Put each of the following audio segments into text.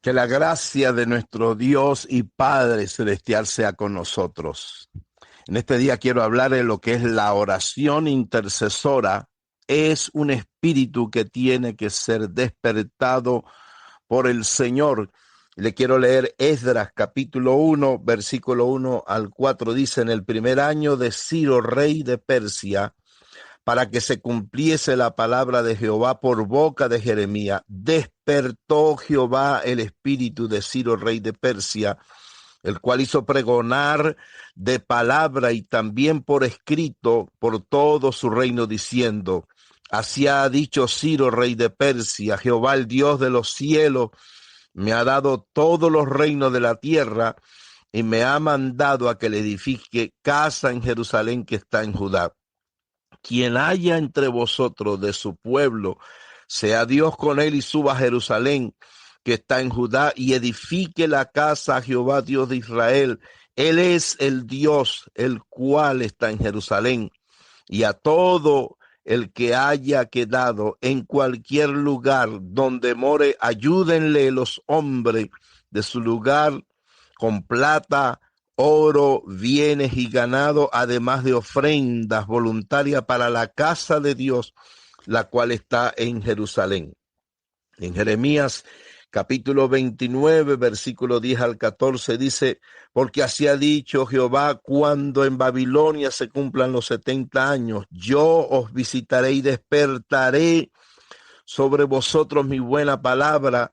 Que la gracia de nuestro Dios y Padre Celestial sea con nosotros. En este día quiero hablar de lo que es la oración intercesora. Es un espíritu que tiene que ser despertado por el Señor. Le quiero leer Esdras capítulo 1, versículo 1 al 4. Dice: en el primer año de Ciro, rey de Persia, para que se cumpliese la palabra de Jehová por boca de Jeremías, despertó Jehová el espíritu de Ciro, rey de Persia, el cual hizo pregonar de palabra y también por escrito por todo su reino, diciendo: así ha dicho Ciro, rey de Persia, Jehová, el Dios de los cielos, me ha dado todos los reinos de la tierra y me ha mandado a que le edifique casa en Jerusalén que está en Judá. Quien haya entre vosotros de su pueblo, sea Dios con él y suba a Jerusalén, que está en Judá, y edifique la casa a Jehová, Dios de Israel. Él es el Dios, el cual está en Jerusalén. Y a todo el que haya quedado en cualquier lugar donde more, ayúdenle los hombres de su lugar con plata, oro, bienes y ganado, además de ofrendas voluntarias para la casa de Dios, la cual está en Jerusalén. En Jeremías capítulo 29, versículo 10 al 14 dice: porque así ha dicho Jehová, cuando en Babilonia se cumplan los 70 años, yo os visitaré y despertaré sobre vosotros mi buena palabra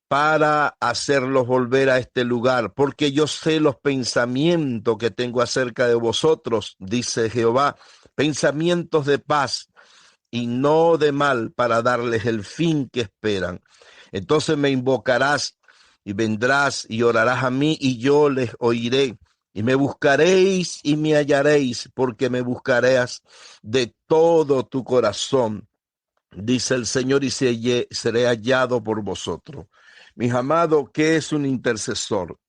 para hacerlos volver a este lugar, porque yo sé los pensamientos que tengo acerca de vosotros, dice Jehová, pensamientos de paz y no de mal, para darles el fin que esperan. Entonces me invocarás y vendrás y orarás a mí y yo les oiré. Y me buscaréis y me hallaréis, porque me buscaréis de todo tu corazón, dice el Señor, y seré hallado por vosotros. Mis amados, ¿qué es un intercesor?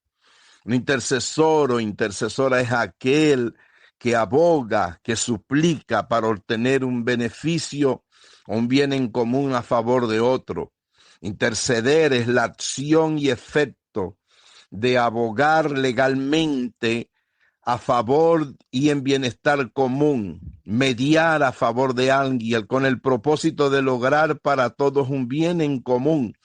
Un intercesor o intercesora es aquel que aboga, que suplica para obtener un beneficio o un bien en común a favor de otro. Interceder es la acción y efecto de abogar legalmente a favor y en bienestar común, mediar a favor de alguien con el propósito de lograr para todos un bien en común.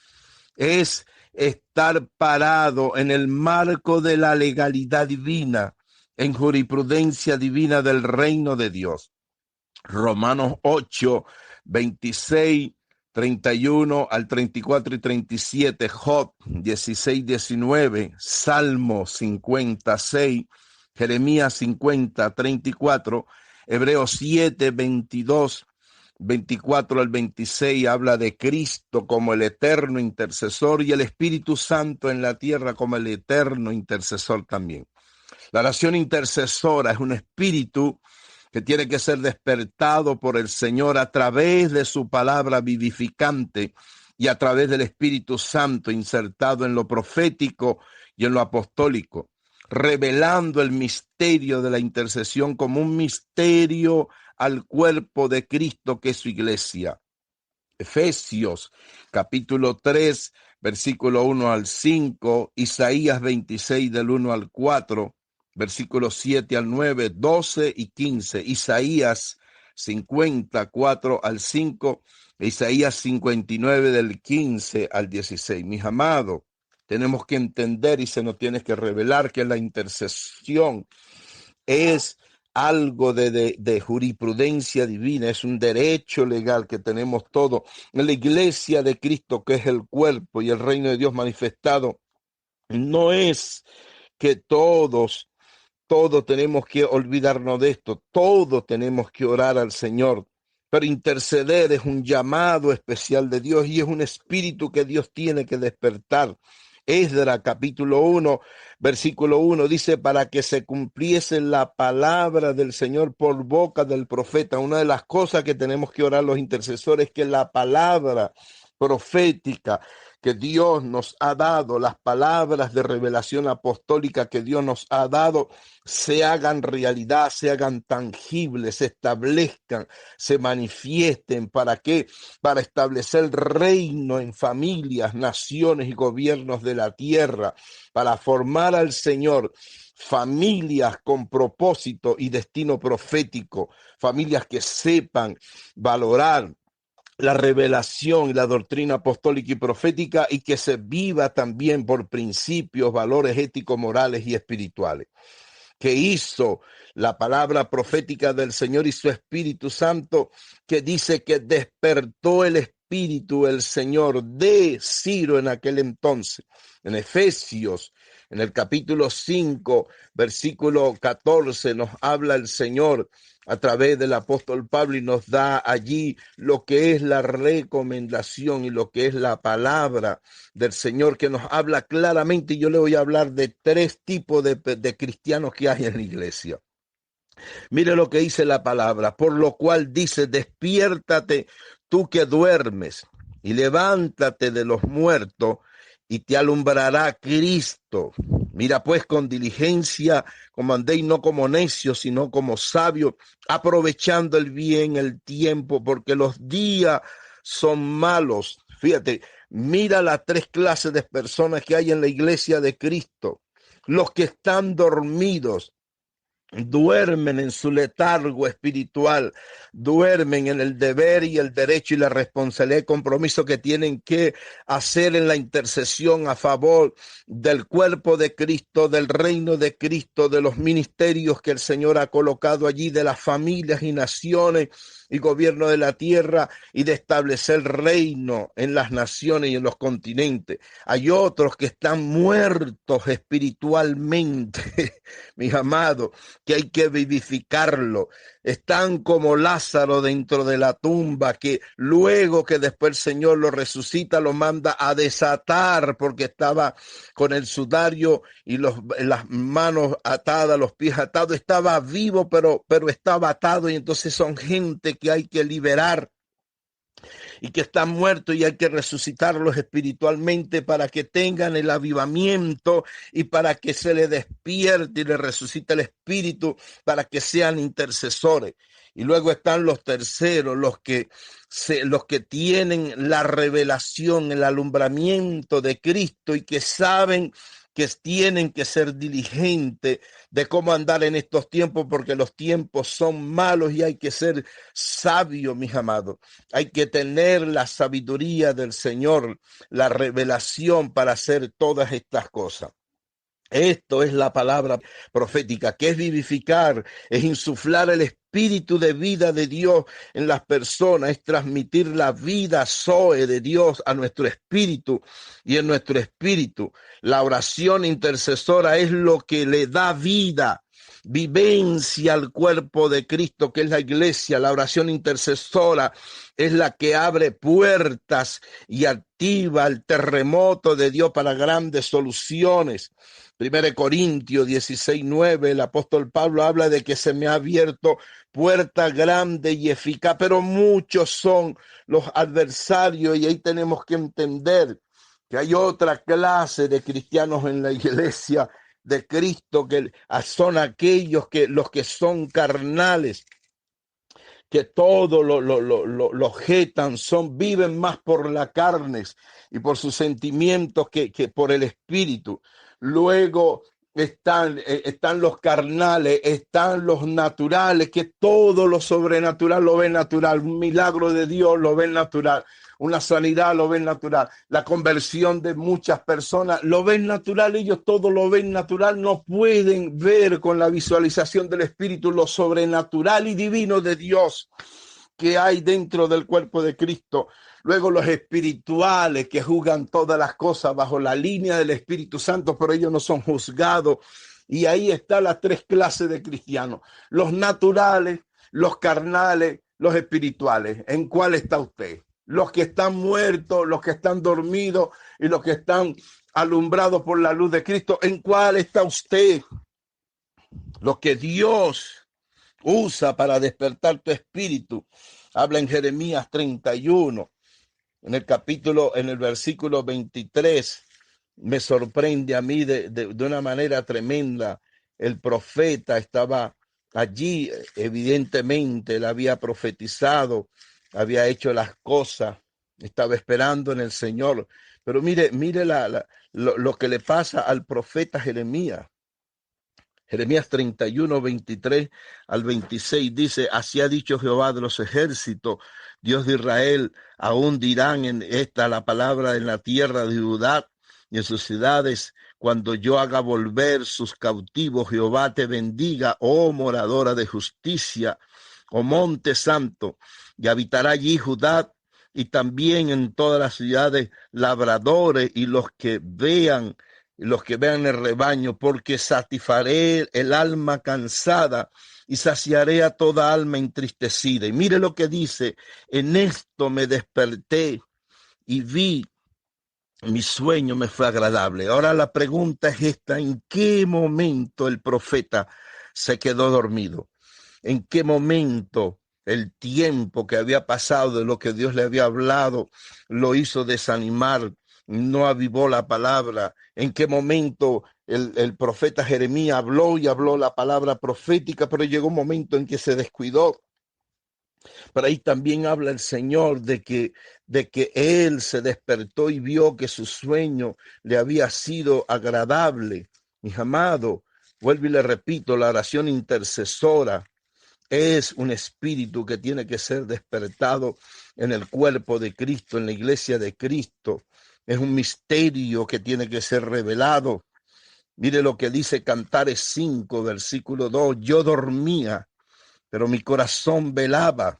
Es estar parado en el marco de la legalidad divina, en jurisprudencia divina del reino de Dios. Romanos 8, 26, 31 al 34 y 37, Job 16, 19, Salmo 56, Jeremías 50, 34, Hebreos 7, 22, 24 al 26 habla de Cristo como el eterno intercesor y el Espíritu Santo en la tierra como el eterno intercesor también. La oración intercesora es un espíritu que tiene que ser despertado por el Señor a través de su palabra vivificante y a través del Espíritu Santo insertado en lo profético y en lo apostólico, revelando el misterio de la intercesión como un misterio al cuerpo de Cristo que es su iglesia. Efesios capítulo 3, versículo 1 al 5, Isaías 26 del 1 al 4, versículos 7 al 9, 12 y 15, Isaías 54 al 5, Isaías 59 del 15 al 16. Mis amados, tenemos que entender y se nos tiene que revelar que la intercesión es algo de jurisprudencia divina, es un derecho legal que tenemos todos en la iglesia de Cristo, que es el cuerpo y el reino de Dios manifestado. No es que todos tenemos que olvidarnos de esto, todos tenemos que orar al Señor, pero interceder es un llamado especial de Dios y es un espíritu que Dios tiene que despertar. Esdras capítulo 1, versículo 1 dice: para que se cumpliese la palabra del Señor por boca del profeta. Una de las cosas que tenemos que orar los intercesores es que la palabra profética que Dios nos ha dado, las palabras de revelación apostólica que Dios nos ha dado, se hagan realidad, se hagan tangibles, se establezcan, se manifiesten. ¿Para qué? Para establecer el reino en familias, naciones y gobiernos de la tierra, para formar al Señor familias con propósito y destino profético, familias que sepan valorar la revelación y la doctrina apostólica y profética, y que se viva también por principios, valores éticos, morales y espirituales. Que hizo la palabra profética del Señor y su Espíritu Santo, que dice que despertó el Espíritu el Señor de Ciro en aquel entonces. En Efesios, en el capítulo 5, versículo 14, nos habla el Señor a través del apóstol Pablo y nos da allí lo que es la recomendación y lo que es la palabra del Señor, que nos habla claramente. Y yo le voy a hablar de tres tipos de cristianos que hay en la iglesia. Mire lo que dice la palabra, por lo cual dice: despiértate tú que duermes y levántate de los muertos y te alumbrará Cristo. Mira pues con diligencia como andéis, no como necios, sino como sabios, aprovechando el bien el tiempo, porque los días son malos. Fíjate, mira las tres clases de personas que hay en la iglesia de Cristo. Los que están dormidos, duermen en su letargo espiritual, duermen en el deber y el derecho y la responsabilidad y compromiso que tienen que hacer en la intercesión a favor del cuerpo de Cristo, del reino de Cristo, de los ministerios que el Señor ha colocado allí, de las familias y naciones y gobierno de la tierra, y de establecer reino en las naciones y en los continentes. Hay otros que están muertos espiritualmente, mis amados, que hay que vivificarlo. Están como Lázaro dentro de la tumba, que luego que después el Señor lo resucita, lo manda a desatar, porque estaba con el sudario y las manos atadas, los pies atados. Estaba vivo, pero estaba atado, y entonces son gente que hay que liberar y que están muertos, y hay que resucitarlos espiritualmente para que tengan el avivamiento y para que se les despierte y les resucite el espíritu, para que sean intercesores. Y luego están los terceros, los que tienen la revelación, el alumbramiento de Cristo, y que saben que tienen que ser diligentes de cómo andar en estos tiempos, porque los tiempos son malos y hay que ser sabio, mis amados. Hay que tener la sabiduría del Señor, la revelación para hacer todas estas cosas. Esto es la palabra profética, que es vivificar, es insuflar el espíritu de vida de Dios en las personas, es transmitir la vida Zoe de Dios a nuestro espíritu, y en nuestro espíritu la oración intercesora es lo que le da vida, vivencia al cuerpo de Cristo, que es la iglesia. La oración intercesora es la que abre puertas y activa el terremoto de Dios para grandes soluciones. 1 Corintios 16:9, el apóstol Pablo habla de que se me ha abierto puerta grande y eficaz, pero muchos son los adversarios, y ahí tenemos que entender que hay otra clase de cristianos en la iglesia de Cristo, que son aquellos los que son carnales, que todo lo objetan, viven más por la carne y por sus sentimientos que por el espíritu. Luego están los carnales, están los naturales, que todo lo sobrenatural lo ven natural, un milagro de Dios lo ven natural, una sanidad lo ven natural, la conversión de muchas personas lo ven natural. Ellos todo lo ven natural, no pueden ver con la visualización del Espíritu lo sobrenatural y divino de Dios que hay dentro del cuerpo de Cristo. Luego los espirituales, que juzgan todas las cosas bajo la línea del Espíritu Santo, pero ellos no son juzgados. Y ahí están las tres clases de cristianos: los naturales, los carnales, los espirituales. ¿En cuál está usted? Los que están muertos, los que están dormidos y los que están alumbrados por la luz de Cristo. ¿En cuál está usted? Lo que Dios usa para despertar tu espíritu. Habla en Jeremías 31. en el versículo 23, me sorprende a mí de una manera tremenda. El profeta estaba allí, evidentemente, él había profetizado, había hecho las cosas, estaba esperando en el Señor. Pero mire lo que le pasa al profeta Jeremías. Jeremías 31, 23 al 26 dice: así ha dicho Jehová de los ejércitos, Dios de Israel, aún dirán en esta la palabra en la tierra de Judá y en sus ciudades, cuando yo haga volver sus cautivos, Jehová te bendiga, oh moradora de justicia, oh monte santo, y habitará allí Judá y también en todas las ciudades labradores y los que vean el rebaño, porque satisfaré el alma cansada y saciaré a toda alma entristecida. Y mire lo que dice: en esto me desperté y vi, mi sueño me fue agradable. Ahora la pregunta es esta: ¿en qué momento el profeta se quedó dormido? ¿En qué momento el tiempo que había pasado de lo que Dios le había hablado lo hizo desanimar? No avivó la palabra. ¿En qué momento el profeta Jeremías habló y habló la palabra profética, pero llegó un momento en que se descuidó? Pero ahí también habla el Señor de que él se despertó y vio que su sueño le había sido agradable. Mi amado, vuelvo y le repito, la oración intercesora es un espíritu que tiene que ser despertado en el cuerpo de Cristo, en la iglesia de Cristo. Es un misterio que tiene que ser revelado. Mire lo que dice Cantares 5, versículo 2. Yo dormía, pero mi corazón velaba.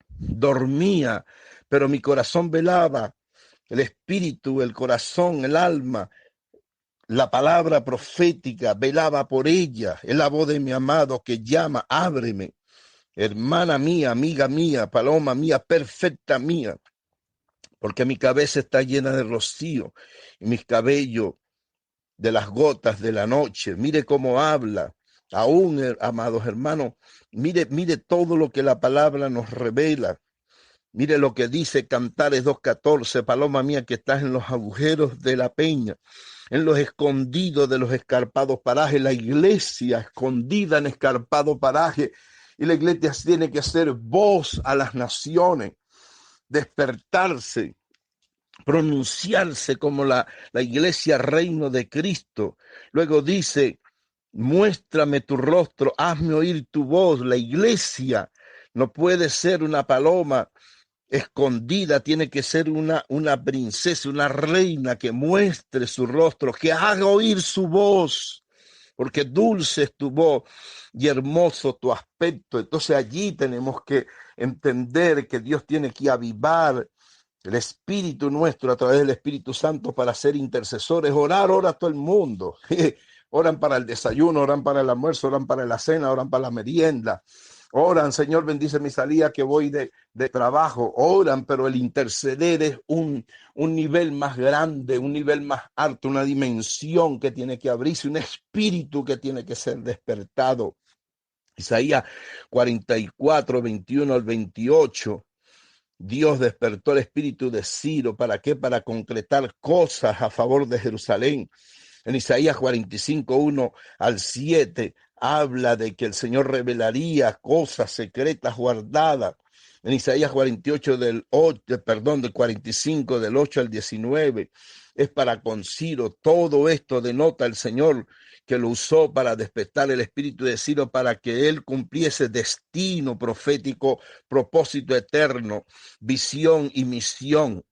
Dormía, pero mi corazón velaba. El espíritu, el corazón, el alma, la palabra profética velaba por ella. Es la voz de mi amado que llama: ábreme. Hermana mía, amiga mía, paloma mía, perfecta mía, porque mi cabeza está llena de rocío y mis cabellos de las gotas de la noche. Mire cómo habla. Aún, amados hermanos, mire todo lo que la palabra nos revela. Mire lo que dice Cantares 2:14, paloma mía que estás en los agujeros de la peña, en los escondidos de los escarpados parajes, la iglesia escondida en escarpado paraje. Y la iglesia tiene que ser voz a las naciones, despertarse, pronunciarse como la iglesia reino de Cristo. Luego dice: muéstrame tu rostro, hazme oír tu voz. La iglesia no puede ser una paloma escondida, tiene que ser una princesa, una reina que muestre su rostro, que haga oír su voz, porque dulce es tu voz y hermoso tu aspecto. Entonces allí tenemos que entender que Dios tiene que avivar el espíritu nuestro a través del Espíritu Santo para ser intercesores. Ora todo el mundo. Oran para el desayuno, oran para el almuerzo, oran para la cena, oran para la merienda. Oran: Señor, bendice mi salida que voy de trabajo. Oran, pero el interceder es un nivel más grande, un nivel más alto, una dimensión que tiene que abrirse, un espíritu que tiene que ser despertado. Isaías 44, 21 al 28. Dios despertó el espíritu de Ciro. ¿Para qué? Para concretar cosas a favor de Jerusalén. En Isaías 45, 1 al 7, habla de que el Señor revelaría cosas secretas guardadas. En Isaías 48, del 45, del 8 al 19, es para con Ciro. Todo esto denota el Señor que lo usó para despertar el espíritu de Ciro, para que él cumpliese destino profético, propósito eterno, visión y misión,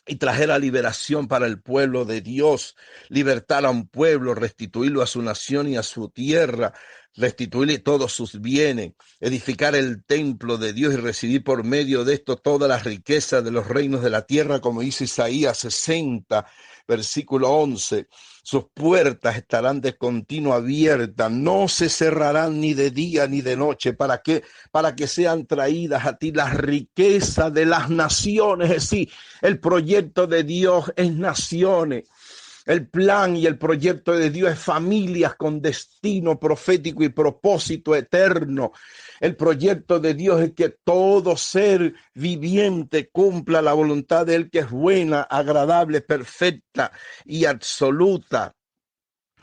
y trajera liberación para el pueblo de Dios, libertar a un pueblo, restituirlo a su nación y a su tierra, restituirle todos sus bienes, edificar el templo de Dios y recibir por medio de esto todas las riquezas de los reinos de la tierra, como dice Isaías 60, versículo 11. Sus puertas estarán de continuo abiertas, no se cerrarán ni de día ni de noche. ¿Para qué? Para que sean traídas a ti las riquezas de las naciones. Es decir, el proyecto de Dios es naciones. El plan y el proyecto de Dios es familias con destino profético y propósito eterno. El proyecto de Dios es que todo ser viviente cumpla la voluntad de Él, que es buena, agradable, perfecta y absoluta.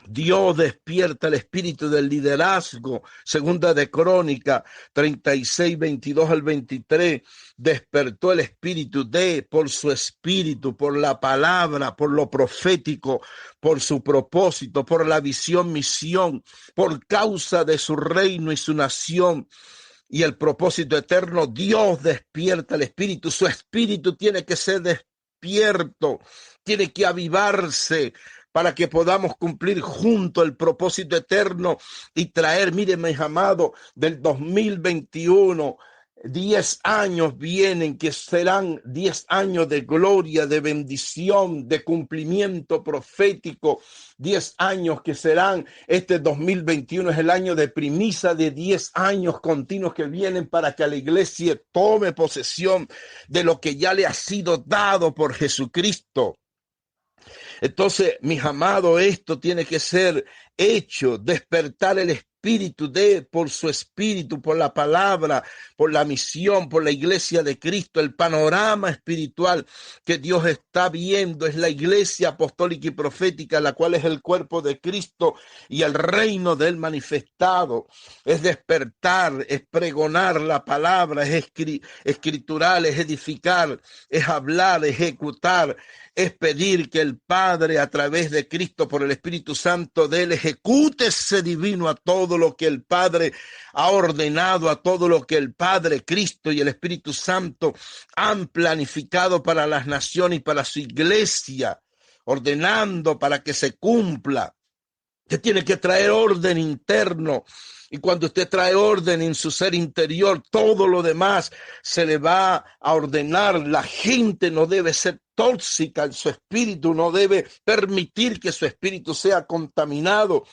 Dios despierta el espíritu del liderazgo. Segunda de Crónica 36, 22 al 23. Despertó el espíritu por su espíritu, por la palabra, por lo profético, por su propósito, por la visión, misión, por causa de su reino y su nación y el propósito eterno. Dios despierta el espíritu. Su espíritu tiene que ser despierto, tiene que avivarse para que podamos cumplir junto el propósito eterno y traer, miren mis amados, del 2021, 10 años vienen que serán 10 años de gloria, de bendición, de cumplimiento profético. 10 años que serán, este 2021 es el año de primicia de 10 años continuos que vienen para que la iglesia tome posesión de lo que ya le ha sido dado por Jesucristo. Entonces, mis amados, esto tiene que ser hecho, despertar el espíritu por su espíritu, por la palabra, por la misión, por la iglesia de Cristo. El panorama espiritual que Dios está viendo es la iglesia apostólica y profética, la cual es el cuerpo de Cristo y el reino de Él manifestado. Es despertar, es pregonar la palabra, es escritural, es edificar, es hablar, ejecutar, es pedir que el Padre a través de Cristo por el Espíritu Santo de Él ejecute ese divino a todo lo que el Padre ha ordenado, a todo lo que el Padre, Cristo y el Espíritu Santo han planificado para las naciones y para su iglesia, ordenando para que se cumpla. Usted tiene que traer orden interno. Y cuando usted trae orden en su ser interior, todo lo demás se le va a ordenar. La gente no debe ser tóxica en su espíritu, no debe permitir que su espíritu sea contaminado.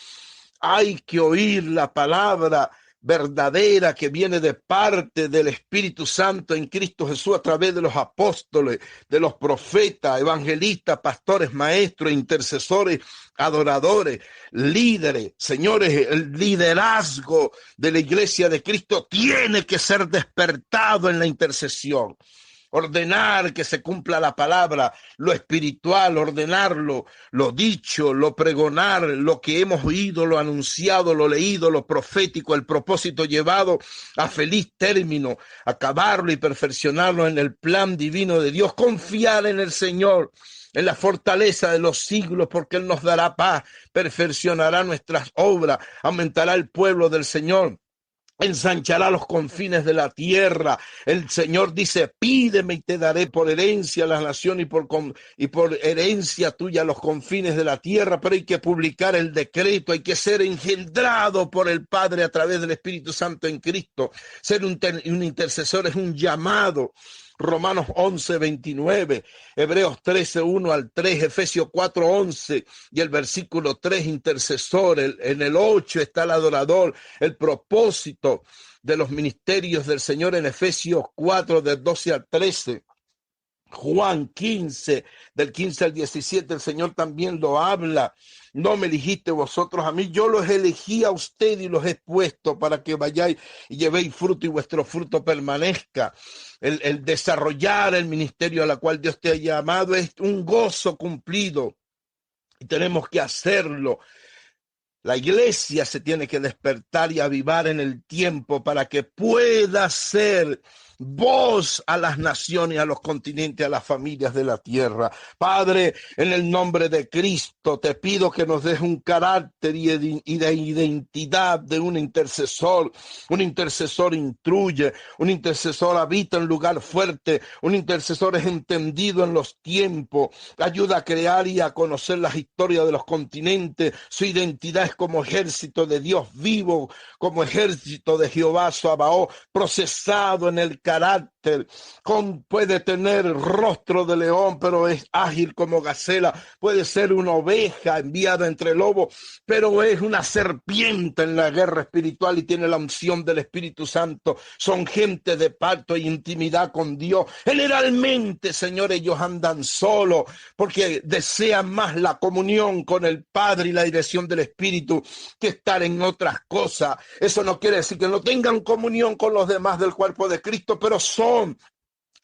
Hay que oír la palabra verdadera que viene de parte del Espíritu Santo en Cristo Jesús a través de los apóstoles, de los profetas, evangelistas, pastores, maestros, intercesores, adoradores, líderes. Señores, el liderazgo de la iglesia de Cristo tiene que ser despertado en la intercesión. Ordenar que se cumpla la palabra, lo espiritual, ordenarlo, lo dicho, lo pregonar, lo que hemos oído, lo anunciado, lo leído, lo profético, el propósito llevado a feliz término, acabarlo y perfeccionarlo en el plan divino de Dios, confiar en el Señor, en la fortaleza de los siglos, porque Él nos dará paz, perfeccionará nuestras obras, aumentará el pueblo del Señor, ensanchará los confines de la tierra. El Señor dice, pídeme y te daré por herencia a las naciones y por herencia tuya los confines de la tierra. Pero hay que publicar el decreto, hay que ser engendrado por el Padre a través del Espíritu Santo en Cristo. Ser un intercesor es un llamado. Romanos 11, 29, Hebreos 13, 1 al 3, Efesios 4, 11 y el versículo 3, intercesor. En el 8 está el adorador, el propósito de los ministerios del Señor en Efesios 4, del 12 al 13. Juan 15, del 15 al 17, el Señor también lo habla. No me elegiste vosotros a mí, yo los elegí a usted y los he puesto para que vayáis y llevéis fruto y vuestro fruto permanezca. El desarrollar el ministerio a la cual Dios te ha llamado es un gozo cumplido y tenemos que hacerlo. La iglesia se tiene que despertar y avivar en el tiempo para que pueda ser voz a las naciones, a los continentes, a las familias de la tierra. Padre, en el nombre de Cristo, te pido que nos des un carácter y de identidad de un intercesor. Un intercesor instruye, un intercesor habita en lugar fuerte, un intercesor es entendido en los tiempos, ayuda a crear y a conocer las historias de los continentes. Su identidad es como ejército de Dios vivo, como ejército de Jehová Sabaoth, procesado en el carácter, puede tener rostro de león, pero es ágil como gacela, puede ser una oveja enviada entre lobos, pero es una serpiente en la guerra espiritual y tiene la unción del Espíritu Santo. Son gente de pacto e intimidad con Dios. Generalmente, Señor, ellos andan solos porque desean más la comunión con el Padre y la dirección del Espíritu que estar en otras cosas. Eso no quiere decir que no tengan comunión con los demás del cuerpo de Cristo, pero son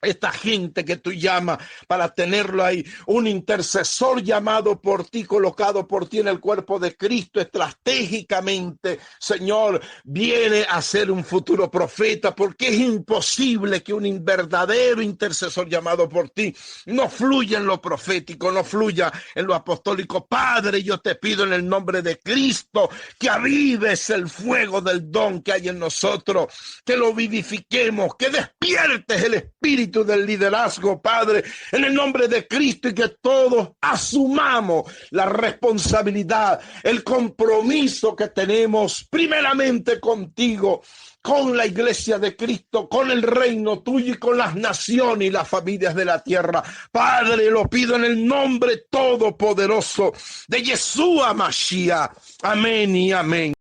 esta gente que tú llamas para tenerlo ahí, un intercesor llamado por ti, colocado por ti en el cuerpo de Cristo estratégicamente, Señor, viene a ser un futuro profeta, porque es imposible que un verdadero intercesor llamado por ti no fluya en lo profético, no fluya en lo apostólico. Padre, yo te pido en el nombre de Cristo que avives el fuego del don que hay en nosotros, que lo vivifiquemos, que despiertes el espíritu del liderazgo, Padre, en el nombre de Cristo, y que todos asumamos la responsabilidad, el compromiso que tenemos primeramente contigo, con la iglesia de Cristo, con el reino tuyo y con las naciones y las familias de la tierra. Padre, lo pido en el nombre todopoderoso de Yeshua Mashiach. Amén y amén.